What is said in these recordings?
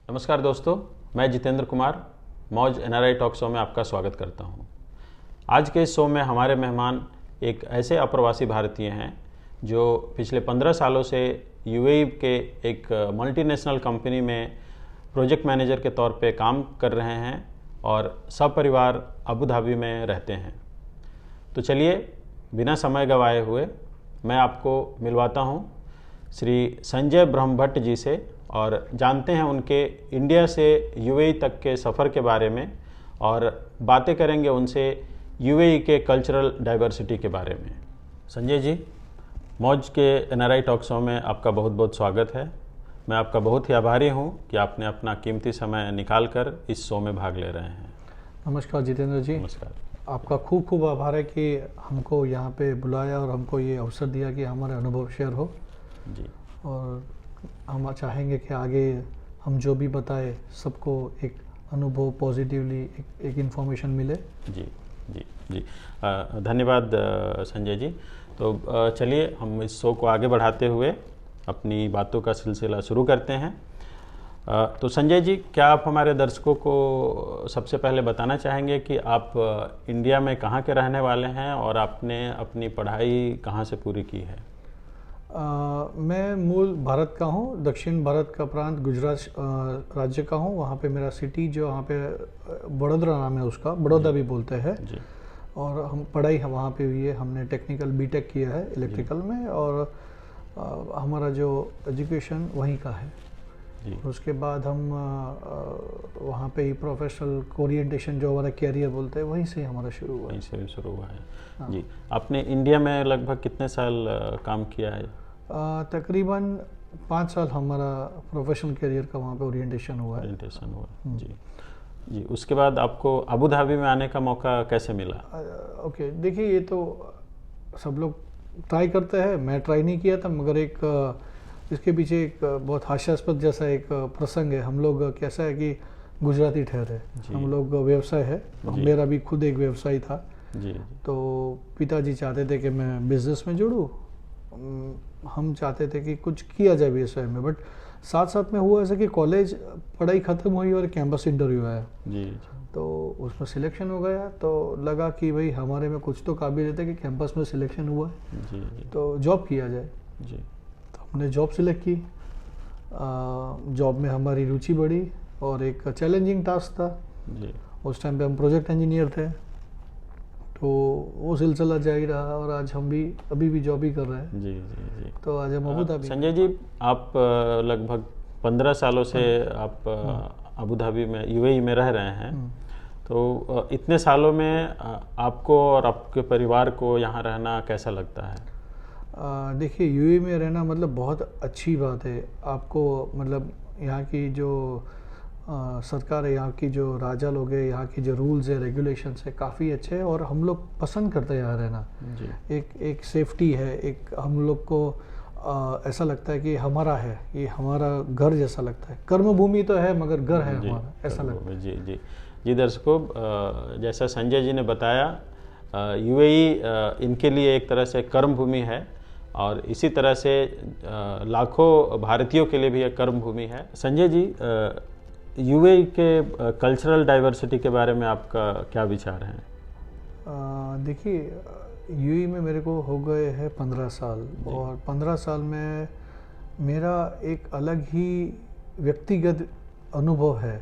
नमस्कार दोस्तों, मैं जितेंद्र कुमार मौज एनआरआई टॉक शो में आपका स्वागत करता हूं। आज के इस शो में हमारे मेहमान एक ऐसे अप्रवासी भारतीय हैं जो पिछले 15 सालों से यूएई के एक मल्टीनेशनल कंपनी में प्रोजेक्ट मैनेजर के तौर पे काम कर रहे हैं और सपरिवार अबू धाबी में रहते हैं। तो चलिए बिना समय गंवाए हुए मैं आपको मिलवाता हूं श्री संजय ब्रह्मभट्ट जी से और जानते हैं उनके इंडिया से यूएई तक के सफ़र के बारे में और बातें करेंगे उनसे यूएई के कल्चरल डाइवर्सिटी के बारे में। संजय जी, मौज के एनआरआई टॉक शो में आपका बहुत बहुत स्वागत है। मैं आपका बहुत ही आभारी हूं कि आपने अपना कीमती समय निकाल कर इस शो में भाग ले रहे हैं। नमस्कार जितेंद्र जी। नमस्कार। आपका खूब खूब आभार है कि हमको यहाँ पे बुलाया और हमको ये अवसर दिया कि हमारे अनुभव शेयर हो जी। और हम चाहेंगे कि आगे हम जो भी बताए सबको एक अनुभव पॉजिटिवली एक इन्फॉर्मेशन मिले। जी जी जी, धन्यवाद संजय जी। तो चलिए हम इस शो को आगे बढ़ाते हुए अपनी बातों का सिलसिला शुरू करते हैं। तो संजय जी, क्या आप हमारे दर्शकों को सबसे पहले बताना चाहेंगे कि आप इंडिया में कहाँ के रहने वाले हैं और आपने अपनी पढ़ाई कहाँ से पूरी की है? मैं मूल भारत का हूँ, दक्षिण भारत का प्रांत गुजरात राज्य का हूँ। वहाँ पे मेरा सिटी जो वहाँ पे बड़ौदा नाम है, उसका बड़ौदा भी बोलते हैं। और हम पढ़ाई वहाँ पे हुई है, हमने टेक्निकल बीटेक किया है इलेक्ट्रिकल में और हमारा जो एजुकेशन वहीं का है। उसके बाद हम वहाँ पे ही प्रोफेशनल ओरिएंटेशन जो हमारा कैरियर बोलते हैं वहीं से हमारा शुरू हुआ। वहीं से शुरू हुआ है। हाँ। जी, आपने इंडिया में लगभग कितने साल काम किया है? तकरीबन 5 साल हमारा प्रोफेशनल कैरियर का वहाँ पे ओरिएंटेशन हुआ है। जी जी। उसके बाद आपको अबू धाबी में आने का मौका कैसे मिला? ओके, देखिए ये तो सब लोग ट्राई करते हैं, मैं ट्राई नहीं किया था, मगर एक इसके पीछे एक बहुत हास्यास्पद जैसा एक प्रसंग है। हम लोग कैसा है कि गुजराती ठहरे, हम लोग व्यवसाय है, मेरा भी खुद एक व्यवसाय था। जी। तो पिताजी चाहते थे कि मैं बिजनेस में जुड़ूं, हम चाहते थे कि कुछ किया जाए व्यवसाय में, बट साथ साथ में हुआ ऐसा कि कॉलेज पढ़ाई ख़त्म हुई और कैंपस इंटरव्यू आया। जी। तो उसमें सिलेक्शन हो गया, तो लगा कि भाई हमारे में कुछ तो काबिलियत है कि कैंपस में सिलेक्शन हुआ है। जी। तो जॉब किया जाए। जी। तो हमने जॉब सिलेक्ट की। जॉब में हमारी रुचि बढ़ी और एक चैलेंजिंग टास्क था। जी। उस टाइम पे हम प्रोजेक्ट इंजीनियर थे, तो वो सिलसिला जारी रहा और आज हम भी अभी भी जॉब ही कर रहे हैं। जी जी जी। तो आज हम अबू धाबी। संजय जी, आप लगभग 15 सालों से आप अबू धाबी में यूएई में रह रहे हैं। तो इतने सालों में आपको और आपके परिवार को यहाँ रहना कैसा लगता है? देखिए, यूएई में रहना मतलब बहुत अच्छी बात है। आपको मतलब यहाँ की जो सरकार है, यहाँ की जो राजा लोग हैं, यहाँ की जो रूल्स है रेगुलेशंस है काफ़ी अच्छे हैं और हम लोग पसंद करते हैं यहाँ रहना। जी। एक सेफ्टी है, एक हम लोग को ऐसा लगता है कि हमारा है, ये हमारा घर जैसा लगता है। कर्मभूमि तो है मगर घर है हमारा, ऐसा लगता है। जी जी जी। दर्शकों, जैसा संजय जी ने बताया, यूएई इनके लिए एक तरह से कर्म भूमि है और इसी तरह से लाखों भारतीयों के लिए भी एक कर्म भूमि है। संजय जी, यूएई के कल्चरल डाइवर्सिटी के बारे में आपका क्या विचार है? देखिए, यूएई में मेरे को हो गए हैं 15 साल और 15 साल में मेरा एक अलग ही व्यक्तिगत अनुभव है।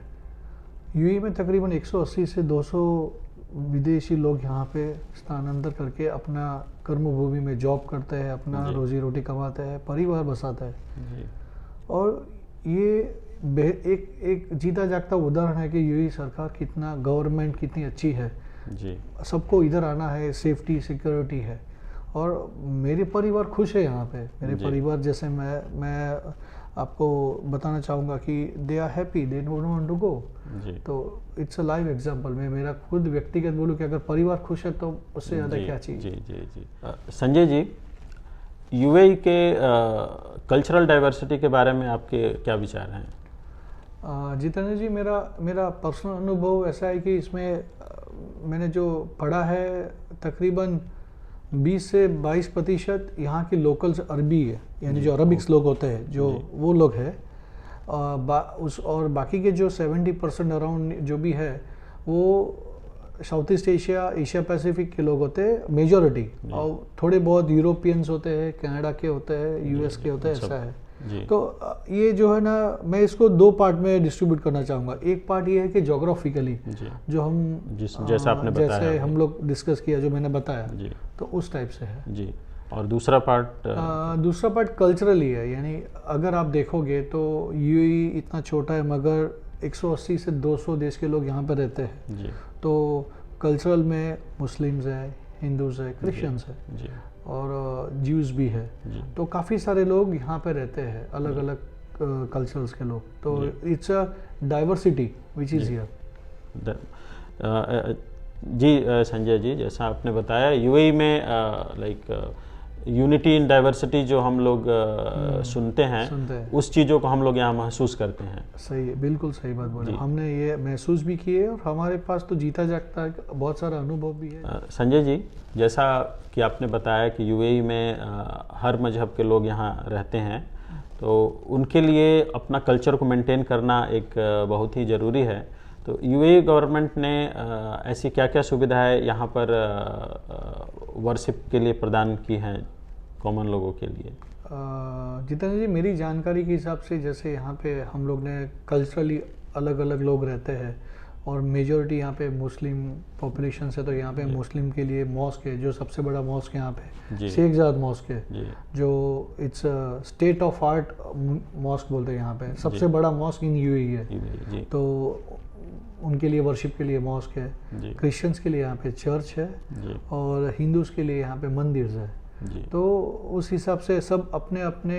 यूएई में तकरीबन 180 से 200 विदेशी लोग यहाँ पे स्थानांतर करके अपना कर्मभूमि में जॉब करते हैं, अपना रोजी रोटी कमाते हैं, परिवार बसाते हैं। और ये एक जीता जागता उदाहरण है कि यूएई सरकार कितना, गवर्नमेंट कितनी अच्छी है जी। सबको इधर आना है, सेफ्टी सिक्योरिटी है और मेरे परिवार खुश है यहाँ पे। मेरे परिवार जैसे मैं आपको बताना चाहूँगा कि they are happy, they don't want to go. तो इट्स अ लाइव एग्जांपल। मैं मेरा खुद व्यक्तिगत बोलूँ कि अगर परिवार खुश है तो उससे ज़्यादा क्या चाहिए। जी जी जी। संजय जी, यूएई के कल्चरल डाइवर्सिटी के बारे में आपके क्या विचार हैं? जितेंद्र जी, मेरा पर्सनल अनुभव ऐसा है कि इसमें मैंने जो पढ़ा है तकरीबन 20 से 22% यहाँ के लोकल्स अरबी है, यानी जो अरबिक्स लोग होते हैं जो वो लोग हैं। और बाकी के जो 70% अराउंड जो भी है वो south east Asia, Asia Pacific के लोग होते हैं मेजॉरिटी, और थोड़े बहुत यूरोपियंस होते हैं, कनाडा के होते हैं, यूएस के होते हैं, ऐसा है। तो ये जो है ना, मैं इसको दो पार्ट में डिस्ट्रीब्यूट करना चाहूँगा। एक पार्ट ये है कि जोग्राफिकली जो हम जैसा आपने बताया, जैसे हम लोग डिस्कस किया, जो मैंने बताया, तो उस टाइप से है जी। और दूसरा पार्ट कल्चरली है, यानी अगर आप देखोगे तो यूएई इतना छोटा है मगर 180 से 200 देश के लोग यहाँ पर रहते हैं जी। तो कल्चरल में मुस्लिम्स है, हिंदूज है, क्रिश्चियंस है जी। और ज्यूज भी है, तो काफ़ी सारे लोग यहाँ पे रहते हैं, अलग अलग कल्चर्स के लोग, तो it's a diversity which is here. जी संजय जी, जैसा आपने बताया यूएई में लाइक यूनिटी इन डाइवर्सिटी जो हम लोग सुनते हैं, उस चीज़ों को हम लोग यहाँ महसूस करते हैं। सही है, बिल्कुल सही बात बोले, हमने ये महसूस भी किए और हमारे पास तो जीता जागता बहुत सारा अनुभव भी है। संजय जी, जैसा कि आपने बताया कि यूएई में हर मजहब के लोग यहाँ रहते हैं, तो उनके लिए अपना कल्चर को मेंटेन करना एक बहुत ही ज़रूरी है। तो यूएई गवर्नमेंट ने ऐसी क्या क्या सुविधाएं यहाँ पर वर्शिप के लिए प्रदान की हैं कॉमन लोगों के लिए? जितेंद्र जी, मेरी जानकारी के हिसाब से जैसे यहाँ पे हम लोग ने कल्चरली अलग अलग लोग रहते हैं और मेजॉरिटी यहाँ पे मुस्लिम पॉपुलेशन है, तो यहाँ पे मुस्लिम के लिए मॉस्क है, जो सबसे बड़ा मॉस्क यहाँ पे शेख ज़ायद मॉस्क है, जो it's state of art mosque बोलते हैं यहाँ पे, सबसे बड़ा मॉस्क इन यूएई है। तो उनके लिए वर्शिप के लिए मॉस्क है, क्रिश्चियंस के लिए यहाँ पे चर्च है और हिंदूज़ के लिए यहाँ पे मंदिर है। तो उस हिसाब से सब अपने अपने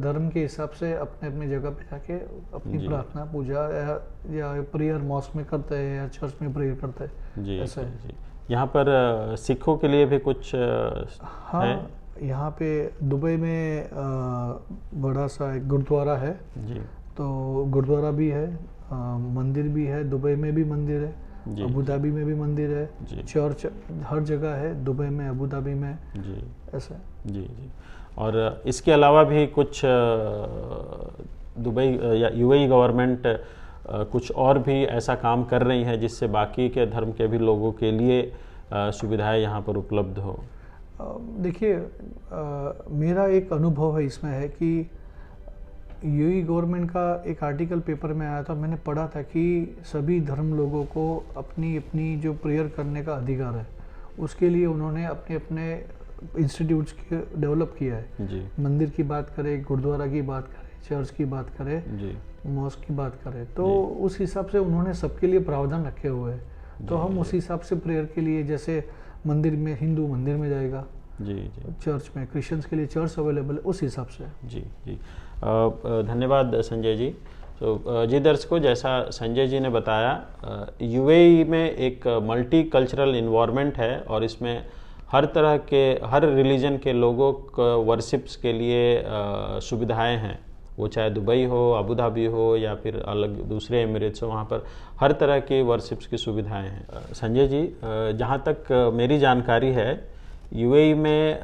धर्म के हिसाब से अपने अपने जगह पे जाके अपनी प्रार्थना पूजा या प्रेयर मॉस्क में करते हैं या चर्च में प्रेयर करते हैं, ऐसा है। यहाँ पर सिखों के लिए भी कुछ हाँ है? यहाँ पे दुबई में बड़ा सा एक गुरुद्वारा है जी, तो गुरुद्वारा भी है, मंदिर भी है, दुबई में भी मंदिर है, अबू धाबी में भी मंदिर है, चर्च हर जगह है, दुबई में, अबू धाबी में, जी ऐसा जी जी। और इसके अलावा भी कुछ दुबई या यूएई गवर्नमेंट कुछ और भी ऐसा काम कर रही है जिससे बाकी के धर्म के भी लोगों के लिए सुविधाएं यहाँ पर उपलब्ध हो? देखिए, मेरा एक अनुभव है इसमें है कि यूएई गवर्नमेंट का एक आर्टिकल पेपर में आया था, मैंने पढ़ा था कि सभी धर्म लोगों को अपनी अपनी जो प्रेयर करने का अधिकार है, उसके लिए उन्होंने अपने अपने इंस्टीट्यूट्स डेवलप किया है जी। मंदिर की बात करें, गुरुद्वारा की बात करें, चर्च की बात करें, मॉस्क की बात करें, तो उस हिसाब से उन्होंने सबके लिए प्रावधान रखे हुए हैं। तो हम उस हिसाब से प्रेयर के लिए, जैसे मंदिर में हिंदू मंदिर में जाएगा जी, चर्च में, क्रिश्चियंस के लिए चर्च अवेलेबल है, उस हिसाब से। जी जी, धन्यवाद संजय जी। तो जी दर्शकों, जैसा संजय जी ने बताया, यूएई में एक मल्टी कल्चरल इन्वायरमेंट है और इसमें हर तरह के, हर रिलीजन के लोगों को वर्शिप्स के लिए सुविधाएं हैं, वो चाहे दुबई हो, अबू धाबी हो या फिर अलग दूसरे एमिरेट्स हो, वहाँ पर हर तरह की वर्शिप्स की सुविधाएं हैं। संजय जी, जहाँ तक मेरी जानकारी है, यूएई में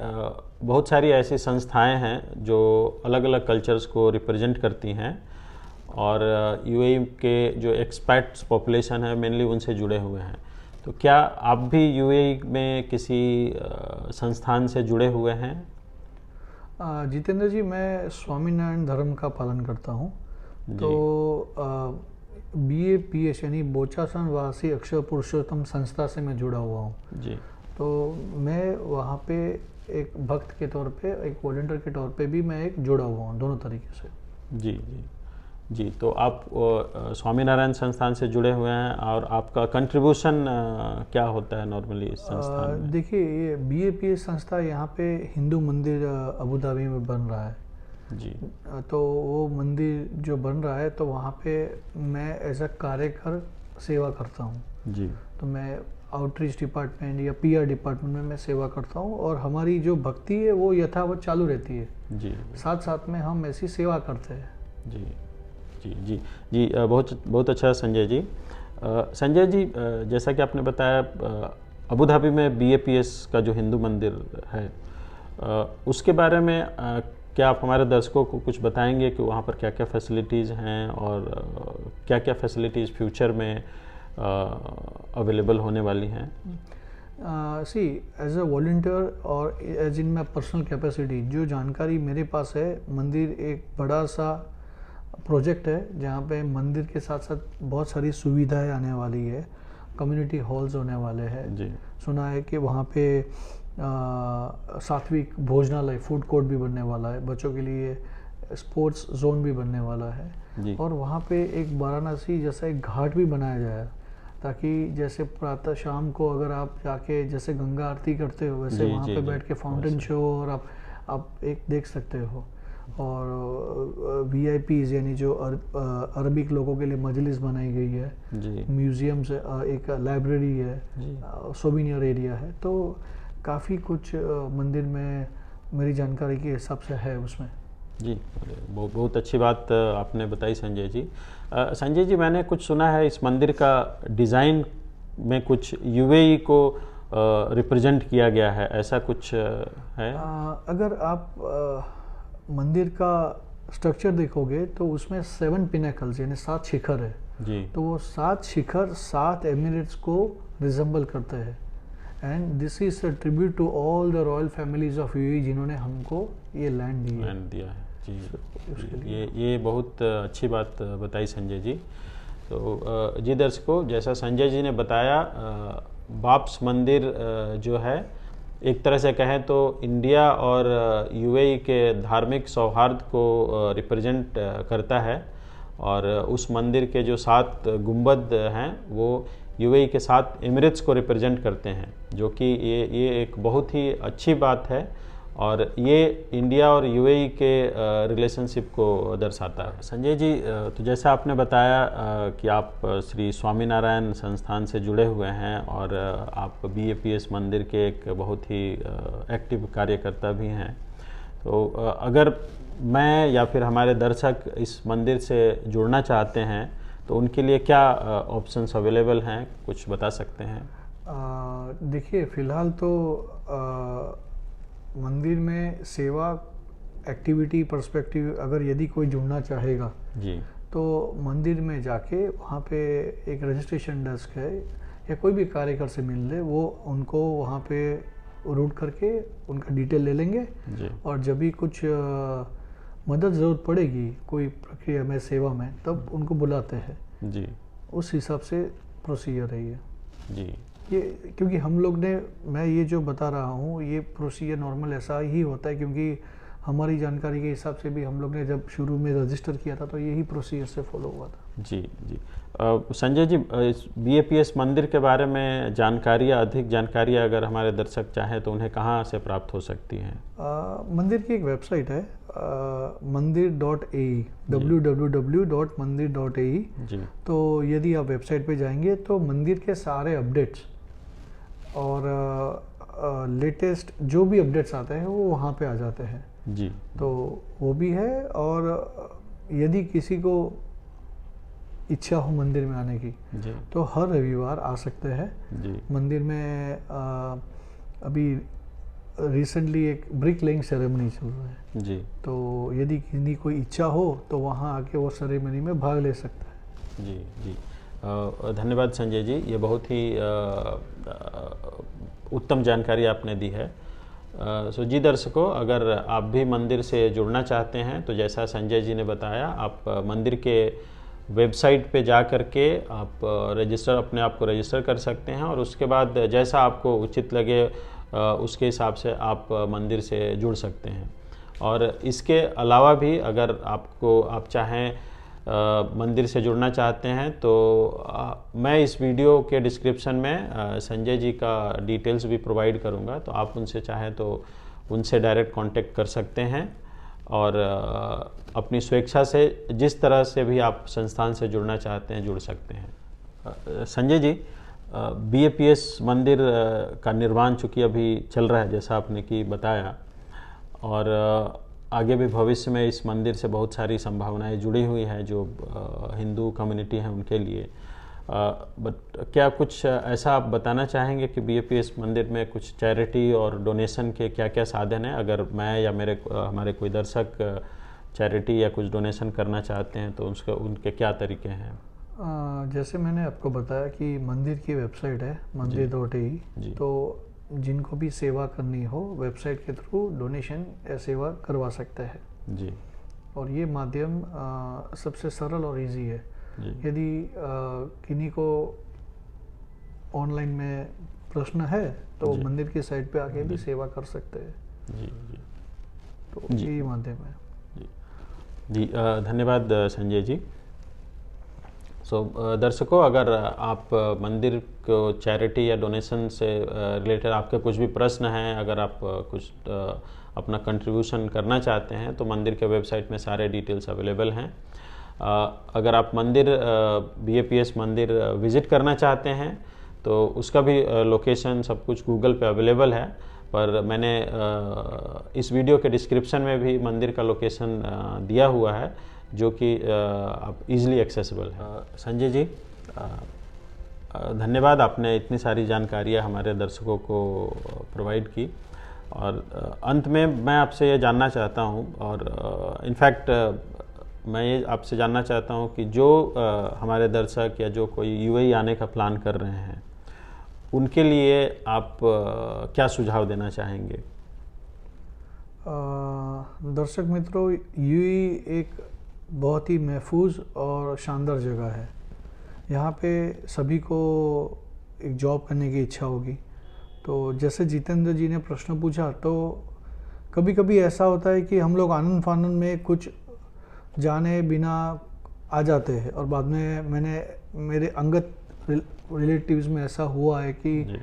बहुत सारी ऐसी संस्थाएं हैं जो अलग अलग कल्चर्स को रिप्रेजेंट करती हैं और यूएई के जो एक्सपैट्स पॉपुलेशन है मेनली उनसे जुड़े हुए हैं। तो क्या आप भी यूएई में किसी संस्थान से जुड़े हुए हैं? जितेंद्र जी, मैं स्वामीनारायण धर्म का पालन करता हूँ, तो BAPS यानी बोचासन वासी अक्षर पुरुषोत्तम संस्था से मैं जुड़ा हुआ हूँ जी। तो मैं वहाँ पे एक भक्त के तौर पे, एक वॉलंटियर के तौर पे भी मैं एक जुड़ा हुआ हूँ, दोनों तरीके से। जी जी जी। तो आप स्वामीनारायण संस्थान से जुड़े हुए हैं और आपका कंट्रीब्यूशन क्या होता है नॉर्मली इस संस्थान में? देखिए, ये BAPS संस्था यहाँ पे हिंदू मंदिर अबू धाबी में बन रहा है जी। तो वो मंदिर जो बन रहा है, तो वहाँ पे मैं एज अ कार्यकर सेवा करता हूँ जी। तो मैं आउटरीच डिपार्टमेंट या PR डिपार्टमेंट में मैं सेवा करता हूँ और हमारी जो भक्ति है वो यथावत चालू रहती है जी। साथ साथ में हम ऐसी सेवा करते हैं जी जी जी जी। बहुत बहुत अच्छा संजय जी। संजय जी, जैसा कि आपने बताया, अबू धाबी में BAPS का जो हिंदू मंदिर है, उसके बारे में क्या आप हमारे दर्शकों को कुछ बताएंगे कि वहाँ पर क्या क्या फैसिलिटीज़ हैं और क्या क्या फैसिलिटीज़ फ्यूचर में अवेलेबल होने वाली हैं? सी एज अ वॉल्टियर और as in my personal capacity, जो जानकारी मेरे पास है, मंदिर एक बड़ा सा प्रोजेक्ट है जहाँ पे मंदिर के साथ साथ बहुत सारी सुविधाएं आने वाली है। कम्युनिटी हॉल्स होने वाले हैं जी। सुना है कि वहाँ पे सात्विक भोजनालय, फूड कोर्ट भी बनने वाला है, बच्चों के लिए स्पोर्ट्स जोन भी बनने वाला है जी। और वहाँ पे एक वाराणसी जैसा एक घाट भी बनाया जाए, ताकि जैसे प्रातः शाम को अगर आप जाके जैसे गंगा आरती करते हो वैसे जी, वहाँ जी, पे जी, बैठ के फाउंटेन शो और आप एक देख सकते हो। और VIPs यानी जो अरबिक लोगों के लिए मजलिस बनाई गई है, जी। म्यूजियम से एक लाइब्रेरी है, सोविनियर एरिया है, तो काफ़ी कुछ मंदिर में मेरी जानकारी के हिसाब से है उसमें। जी, बहुत अच्छी बात आपने बताई संजय जी। संजय जी, मैंने कुछ सुना है इस मंदिर का डिज़ाइन में कुछ UAE को रिप्रेजेंट किया गया है, ऐसा कुछ है? अगर आप मंदिर का स्ट्रक्चर देखोगे तो उसमें 7 पिनेकल्स यानी 7 शिखर है जी। तो वो 7 शिखर 7 एमिरेट्स को रिजेंबल करते हैं। And this is a tribute to all the royal families of UAE जिन्होंने हमको ये लैंड दिया है जी। ये बहुत अच्छी बात बताई संजय जी। तो जी दर्शकों, जैसा संजय जी ने बताया, बाप्स मंदिर जो है एक तरह से कहें तो इंडिया और UAE के धार्मिक सौहार्द को रिप्रेजेंट करता है। और उस मंदिर के जो 7 गुंबद हैं वो UAE के 7 एमिरेट्स को रिप्रेजेंट करते हैं, जो कि ये एक बहुत ही अच्छी बात है और ये इंडिया और UAE के रिलेशनशिप को दर्शाता है। संजय जी, तो जैसा आपने बताया कि आप श्री स्वामीनारायण संस्थान से जुड़े हुए हैं और आप BAPS मंदिर के एक बहुत ही एक्टिव कार्यकर्ता भी हैं, तो अगर मैं या फिर हमारे दर्शक इस मंदिर से जुड़ना चाहते हैं तो उनके लिए क्या ऑप्शंस अवेलेबल हैं, कुछ बता सकते हैं? देखिए, फ़िलहाल तो मंदिर में सेवा एक्टिविटी पर्सपेक्टिव अगर यदि कोई जुड़ना चाहेगा जी, तो मंदिर में जाके वहाँ पे एक रजिस्ट्रेशन डेस्क है या कोई भी कार्यकर से मिल ले, वो उनको वहाँ पे रूट करके उनका डिटेल ले लेंगे जी। और जब भी कुछ मदद ज़रूरत पड़ेगी कोई प्रक्रिया में, सेवा में, तब उनको बुलाते हैं जी। उस हिसाब से प्रोसीजर है ये। जी। ये क्योंकि हम लोग ने, मैं ये जो बता रहा हूँ ये प्रोसीजर नॉर्मल ऐसा ही होता है, क्योंकि हमारी जानकारी के हिसाब से भी हम लोग ने जब शुरू में रजिस्टर किया था तो यही प्रोसीजर से फॉलो हुआ था। जी जी। संजय जी, इस BAPS मंदिर के बारे में जानकारियाँ, अधिक जानकारियाँ अगर हमारे दर्शक चाहें तो उन्हें कहाँ से प्राप्त हो सकती हैं? मंदिर की एक वेबसाइट है mandir.ae, www.mandir.ae। जी। तो यदि आप वेबसाइट पे जाएंगे तो मंदिर के सारे अपडेट्स और लेटेस्ट जो भी अपडेट्स आते हैं वो वहाँ पे आ जाते हैं जी। तो वो भी है। और यदि किसी को इच्छा हो मंदिर में आने की जी। तो हर रविवार आ सकते हैं जी। मंदिर में। अभी रिसेंटली एक ब्रिक लेइंग सेरेमनी चल रहा है जी। तो यदि किसी कोई इच्छा हो तो वहाँ आके वो सेरेमनी में भाग ले सकता है। जी जी। धन्यवाद संजय जी, ये बहुत ही उत्तम जानकारी आपने दी है। सो जी दर्शकों, अगर आप भी मंदिर से जुड़ना चाहते हैं तो जैसा संजय जी ने बताया, आप मंदिर के वेबसाइट पे जा कर के आप अपने आप को रजिस्टर कर सकते हैं और उसके बाद जैसा आपको उचित लगे उसके हिसाब से आप मंदिर से जुड़ सकते हैं। और इसके अलावा भी अगर आप चाहें मंदिर से जुड़ना चाहते हैं तो मैं इस वीडियो के डिस्क्रिप्शन में संजय जी का डिटेल्स भी प्रोवाइड करूंगा, तो आप उनसे चाहें तो उनसे डायरेक्ट कांटेक्ट कर सकते हैं और अपनी स्वेच्छा से जिस तरह से भी आप संस्थान से जुड़ना चाहते हैं जुड़ सकते हैं। संजय जी, BAPS मंदिर का निर्माण चूँकि अभी चल रहा है जैसा आपने कि बताया, और आगे भी भविष्य में इस मंदिर से बहुत सारी संभावनाएं जुड़ी हुई हैं जो हिंदू कम्युनिटी हैं उनके लिए। बट क्या कुछ ऐसा आप बताना चाहेंगे कि BAPS मंदिर में कुछ चैरिटी और डोनेशन के क्या क्या साधन हैं? अगर मैं या हमारे कोई दर्शक चैरिटी या कुछ डोनेशन करना चाहते हैं तो उनके क्या तरीके हैं? जैसे मैंने आपको बताया कि मंदिर की वेबसाइट है mandir.ai, तो जिनको भी सेवा करनी हो वेबसाइट के थ्रू डोनेशन या सेवा करवा सकते हैं जी। और ये माध्यम सबसे सरल और इजी है। यदि किन्हीं को ऑनलाइन में प्रश्न है तो मंदिर की साइट पे आके भी सेवा कर सकते हैं। जी जी। तो यही माध्यम है। जी धन्यवाद संजय जी। दर्शकों, अगर आप मंदिर को चैरिटी या डोनेशन से रिलेटेड आपके कुछ भी प्रश्न हैं, अगर आप कुछ अपना कंट्रीब्यूशन करना चाहते हैं तो मंदिर के वेबसाइट में सारे डिटेल्स अवेलेबल हैं। अगर आप BAPS मंदिर विज़िट करना चाहते हैं तो उसका भी लोकेशन सब कुछ गूगल पे अवेलेबल है, पर मैंने इस वीडियो के डिस्क्रिप्शन में भी मंदिर का लोकेशन दिया हुआ है जो कि आप इजीली एक्सेसिबल है। संजय जी, धन्यवाद, आपने इतनी सारी जानकारियाँ हमारे दर्शकों को प्रोवाइड की। और अंत में मैं आपसे ये जानना चाहता हूँ, और इनफैक्ट मैं ये आपसे जानना चाहता हूँ कि जो हमारे दर्शक या जो कोई UAE आने का प्लान कर रहे हैं उनके लिए आप क्या सुझाव देना चाहेंगे? दर्शक मित्रों, UAE एक बहुत ही महफूज और शानदार जगह है। यहाँ पे सभी को एक जॉब करने की इच्छा होगी। तो जैसे जितेंद्र जी ने प्रश्न पूछा, तो कभी कभी ऐसा होता है कि हम लोग आनंद फानन में कुछ जाने बिना आ जाते हैं और बाद में मेरे अंगत रिलेटिव्स में ऐसा हुआ है कि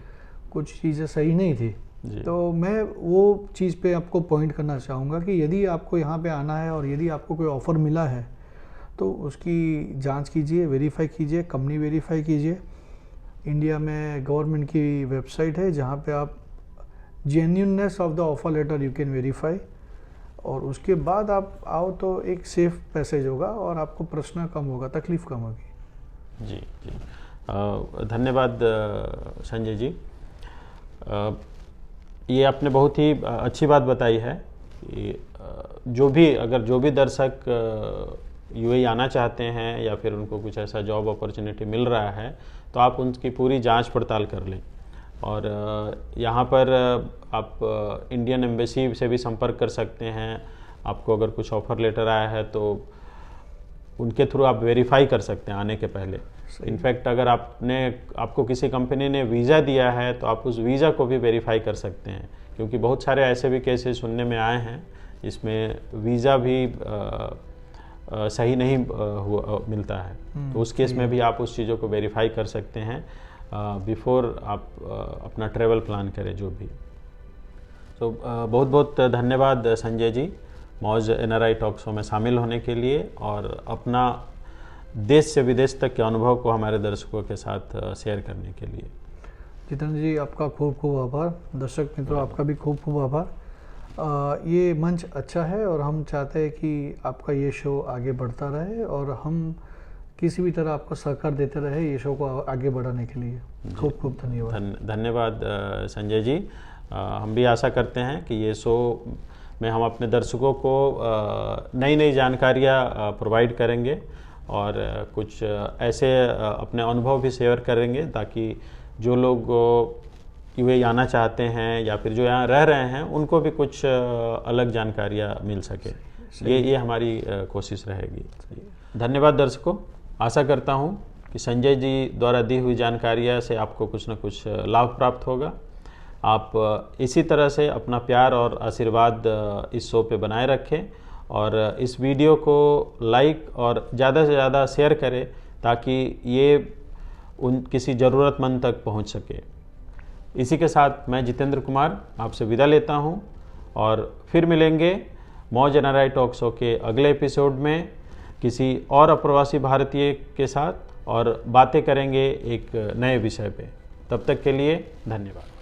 कुछ चीज़ें सही नहीं थी। तो मैं वो चीज़ पे आपको पॉइंट करना चाहूँगा कि यदि आपको यहाँ पे आना है और यदि आपको कोई ऑफ़र मिला है तो उसकी जांच कीजिए, वेरीफाई कीजिए, कंपनी वेरीफाई कीजिए। इंडिया में गवर्नमेंट की वेबसाइट है जहाँ पे आप genuineness of the offer letter you can verify, और उसके बाद आप आओ तो एक सेफ पैसेज होगा और आपको प्रश्न कम होगा, तकलीफ़ कम होगी। जी जी, धन्यवाद संजय जी। ये आपने बहुत ही अच्छी बात बताई है कि जो भी दर्शक UAE आना चाहते हैं या फिर उनको कुछ ऐसा जॉब अपॉर्चुनिटी मिल रहा है तो आप उनकी पूरी जांच पड़ताल कर लें। और यहाँ पर आप इंडियन एम्बेसी से भी संपर्क कर सकते हैं। आपको अगर कुछ ऑफ़र लेटर आया है तो उनके थ्रू आप वेरीफाई कर सकते हैं आने के पहले। इनफैक्ट अगर आपको किसी कंपनी ने वीज़ा दिया है तो आप उस वीज़ा को भी वेरीफाई कर सकते हैं, क्योंकि बहुत सारे ऐसे भी केसेस सुनने में आए हैं जिसमें वीज़ा भी सही नहीं मिलता है। तो उस केस में भी आप उस चीज़ों को वेरीफाई कर सकते हैं बिफोर आप अपना ट्रैवल प्लान करें जो भी। तो बहुत बहुत धन्यवाद संजय जी, मौज NRI टॉक शो में शामिल होने के लिए और अपना देश से विदेश तक के अनुभव को हमारे दर्शकों के साथ शेयर करने के लिए। जितेंद्र जी, आपका खूब खूब आभार। दर्शक मित्रों, आपका भी खूब खूब आभार। ये मंच अच्छा है और हम चाहते हैं कि आपका ये शो आगे बढ़ता रहे और हम किसी भी तरह आपको सहकार देते रहे ये शो को आगे बढ़ाने के लिए। खूब खूब धन्यवाद। धन्यवाद संजय जी। हम भी आशा करते हैं कि ये शो में हम अपने दर्शकों को नई नई जानकारियाँ प्रोवाइड करेंगे और कुछ ऐसे अपने अनुभव भी शेयर करेंगे ताकि जो लोग UAE आना चाहते हैं या फिर जो यहाँ रह रहे हैं उनको भी कुछ अलग जानकारियाँ मिल सके। ये हमारी कोशिश रहेगी। धन्यवाद दर्शकों। आशा करता हूँ कि संजय जी द्वारा दी हुई जानकारियाँ से आपको कुछ न कुछ लाभ प्राप्त होगा। आप इसी तरह से अपना प्यार और आशीर्वाद इस शो पे बनाए रखें और इस वीडियो को लाइक और ज़्यादा से ज़्यादा शेयर करें ताकि ये किसी ज़रूरतमंद तक पहुंच सके। इसी के साथ मैं जितेंद्र कुमार आपसे विदा लेता हूं और फिर मिलेंगे मौज NRI टॉक शो के अगले एपिसोड में किसी और अप्रवासी भारतीय के साथ और बातें करेंगे एक नए विषय पे। तब तक के लिए धन्यवाद।